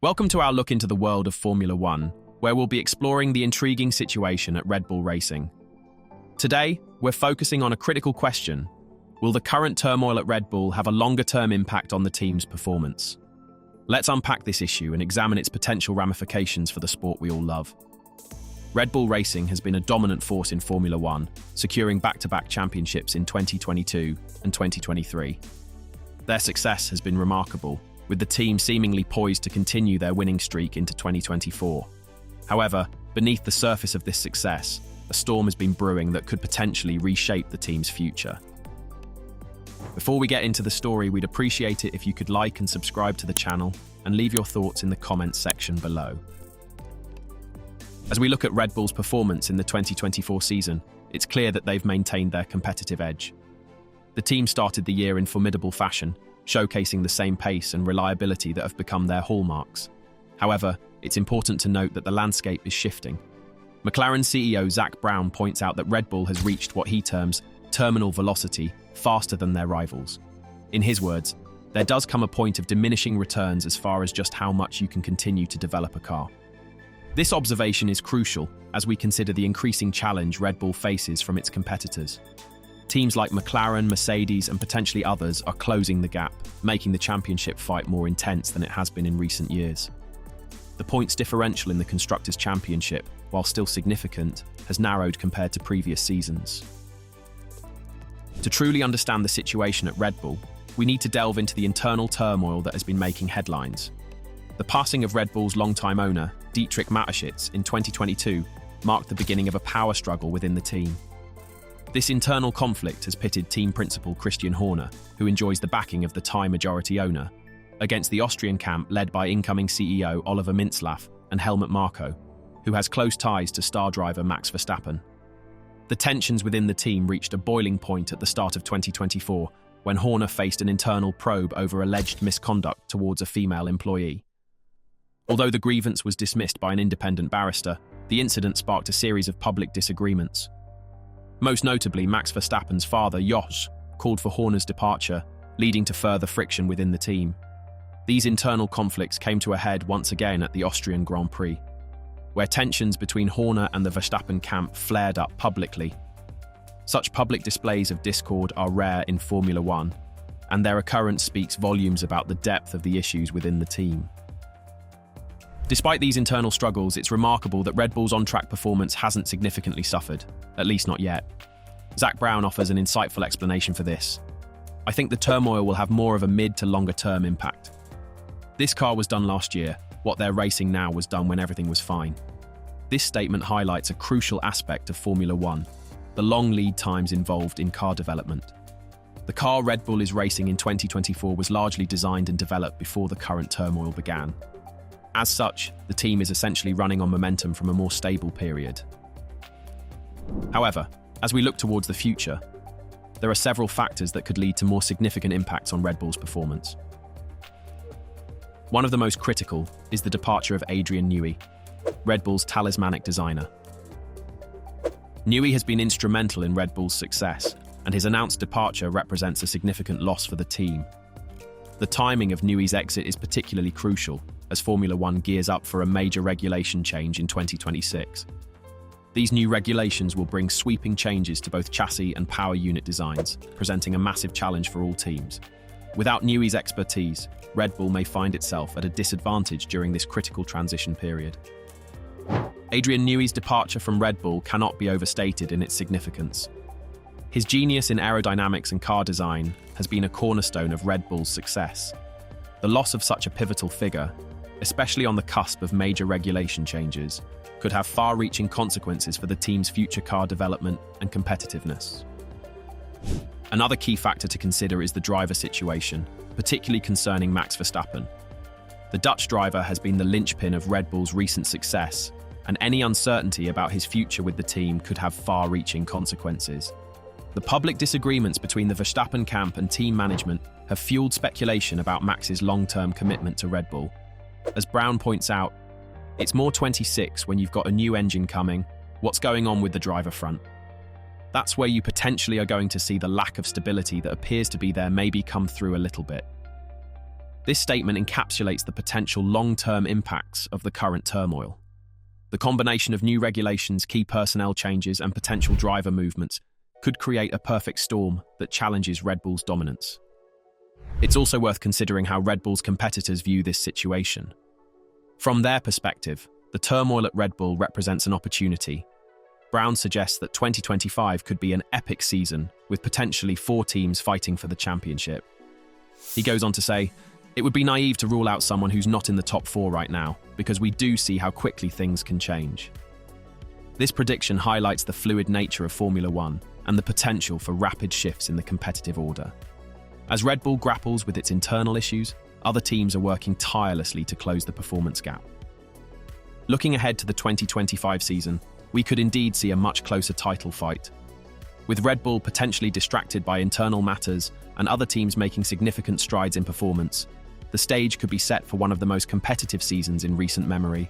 Welcome to our look into the world of Formula One, where we'll be exploring the intriguing situation at Red Bull Racing. Today, we're focusing on a critical question. Will the current turmoil at Red Bull have a longer-term impact on the team's performance? Let's unpack this issue and examine its potential ramifications for the sport we all love. Red Bull Racing has been a dominant force in Formula One, securing back-to-back championships in 2022 and 2023. Their success has been remarkable, with the team seemingly poised to continue their winning streak into 2024. However, beneath the surface of this success, a storm has been brewing that could potentially reshape the team's future. Before we get into the story, we'd appreciate it if you could like and subscribe to the channel and leave your thoughts in the comments section below. As we look at Red Bull's performance in the 2024 season, it's clear that they've maintained their competitive edge. The team started the year in formidable fashion, showcasing the same pace and reliability that have become their hallmarks. However, it's important to note that the landscape is shifting. McLaren CEO Zak Brown points out that Red Bull has reached what he terms terminal velocity faster than their rivals. In his words, there does come a point of diminishing returns as far as just how much you can continue to develop a car. This observation is crucial as we consider the increasing challenge Red Bull faces from its competitors. Teams like McLaren, Mercedes, and potentially others are closing the gap, making the championship fight more intense than it has been in recent years. The points differential in the Constructors' Championship, while still significant, has narrowed compared to previous seasons. To truly understand the situation at Red Bull, we need to delve into the internal turmoil that has been making headlines. The passing of Red Bull's longtime owner, Dietrich Mateschitz, in 2022 marked the beginning of a power struggle within the team. This internal conflict has pitted team principal Christian Horner, who enjoys the backing of the Thai majority owner, against the Austrian camp led by incoming CEO Oliver Mintzlaff and Helmut Marko, who has close ties to star driver Max Verstappen. The tensions within the team reached a boiling point at the start of 2024 when Horner faced an internal probe over alleged misconduct towards a female employee. Although the grievance was dismissed by an independent barrister, the incident sparked a series of public disagreements. Most notably, Max Verstappen's father, Jos, called for Horner's departure, leading to further friction within the team. These internal conflicts came to a head once again at the Austrian Grand Prix, where tensions between Horner and the Verstappen camp flared up publicly. Such public displays of discord are rare in Formula One, and their occurrence speaks volumes about the depth of the issues within the team. Despite these internal struggles, it's remarkable that Red Bull's on-track performance hasn't significantly suffered, at least not yet. Zak Brown offers an insightful explanation for this. I think the turmoil will have more of a mid to longer-term impact. This car was done last year. What they're racing now was done when everything was fine. This statement highlights a crucial aspect of Formula One, the long lead times involved in car development. The car Red Bull is racing in 2024 was largely designed and developed before the current turmoil began. As such, the team is essentially running on momentum from a more stable period. However, as we look towards the future, there are several factors that could lead to more significant impacts on Red Bull's performance. One of the most critical is the departure of Adrian Newey, Red Bull's talismanic designer. Newey has been instrumental in Red Bull's success, and his announced departure represents a significant loss for the team. The timing of Newey's exit is particularly crucial, as Formula One gears up for a major regulation change in 2026. These new regulations will bring sweeping changes to both chassis and power unit designs, presenting a massive challenge for all teams. Without Newey's expertise, Red Bull may find itself at a disadvantage during this critical transition period. Adrian Newey's departure from Red Bull cannot be overstated in its significance. His genius in aerodynamics and car design has been a cornerstone of Red Bull's success. The loss of such a pivotal figure, especially on the cusp of major regulation changes, could have far-reaching consequences for the team's future car development and competitiveness. Another key factor to consider is the driver situation, particularly concerning Max Verstappen. The Dutch driver has been the linchpin of Red Bull's recent success, and any uncertainty about his future with the team could have far-reaching consequences. The public disagreements between the Verstappen camp and team management have fueled speculation about Max's long-term commitment to Red Bull. As Brown points out, it's more 26 when you've got a new engine coming. What's going on with the driver front? That's where you potentially are going to see the lack of stability that appears to be there maybe come through a little bit. This statement encapsulates the potential long-term impacts of the current turmoil. The combination of new regulations, key personnel changes, and potential driver movements could create a perfect storm that challenges Red Bull's dominance. It's also worth considering how Red Bull's competitors view this situation. From their perspective, the turmoil at Red Bull represents an opportunity. Brown suggests that 2025 could be an epic season, with potentially 4 teams fighting for the championship. He goes on to say, "It would be naive to rule out someone who's not in the top 4 right now, because we do see how quickly things can change." This prediction highlights the fluid nature of Formula One and the potential for rapid shifts in the competitive order. As Red Bull grapples with its internal issues, other teams are working tirelessly to close the performance gap. Looking ahead to the 2025 season, we could indeed see a much closer title fight. With Red Bull potentially distracted by internal matters and other teams making significant strides in performance, the stage could be set for one of the most competitive seasons in recent memory.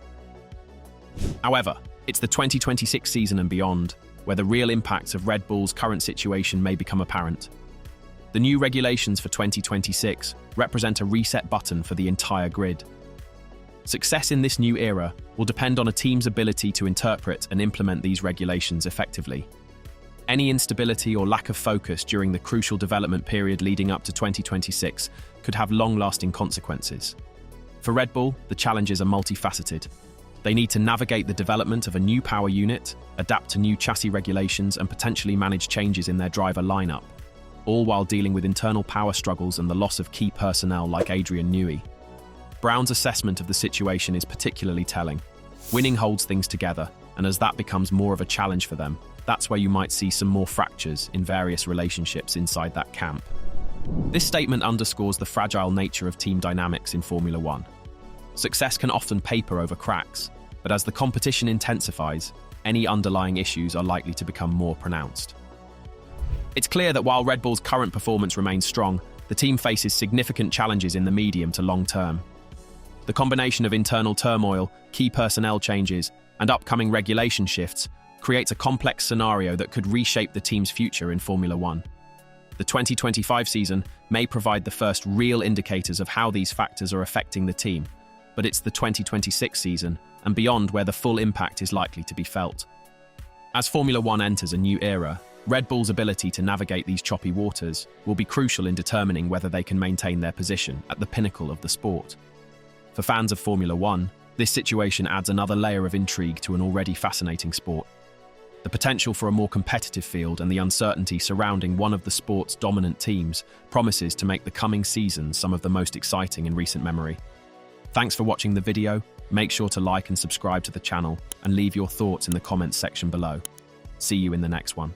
However, it's the 2026 season and beyond where the real impacts of Red Bull's current situation may become apparent. The new regulations for 2026 represent a reset button for the entire grid. Success in this new era will depend on a team's ability to interpret and implement these regulations effectively. Any instability or lack of focus during the crucial development period leading up to 2026 could have long-lasting consequences. For Red Bull, the challenges are multifaceted. They need to navigate the development of a new power unit, adapt to new chassis regulations, and potentially manage changes in their driver lineup, all while dealing with internal power struggles and the loss of key personnel like Adrian Newey. Brown's assessment of the situation is particularly telling. Winning holds things together, and as that becomes more of a challenge for them, that's where you might see some more fractures in various relationships inside that camp. This statement underscores the fragile nature of team dynamics in Formula One. Success can often paper over cracks, but as the competition intensifies, any underlying issues are likely to become more pronounced. It's clear that while Red Bull's current performance remains strong, the team faces significant challenges in the medium to long term. The combination of internal turmoil, key personnel changes, and upcoming regulation shifts creates a complex scenario that could reshape the team's future in Formula One. The 2025 season may provide the first real indicators of how these factors are affecting the team, but it's the 2026 season and beyond where the full impact is likely to be felt. As Formula One enters a new era, Red Bull's ability to navigate these choppy waters will be crucial in determining whether they can maintain their position at the pinnacle of the sport. For fans of Formula One, this situation adds another layer of intrigue to an already fascinating sport. The potential for a more competitive field and the uncertainty surrounding one of the sport's dominant teams promises to make the coming seasons some of the most exciting in recent memory. Thanks for watching the video. Make sure to like and subscribe to the channel and leave your thoughts in the comments section below. See you in the next one.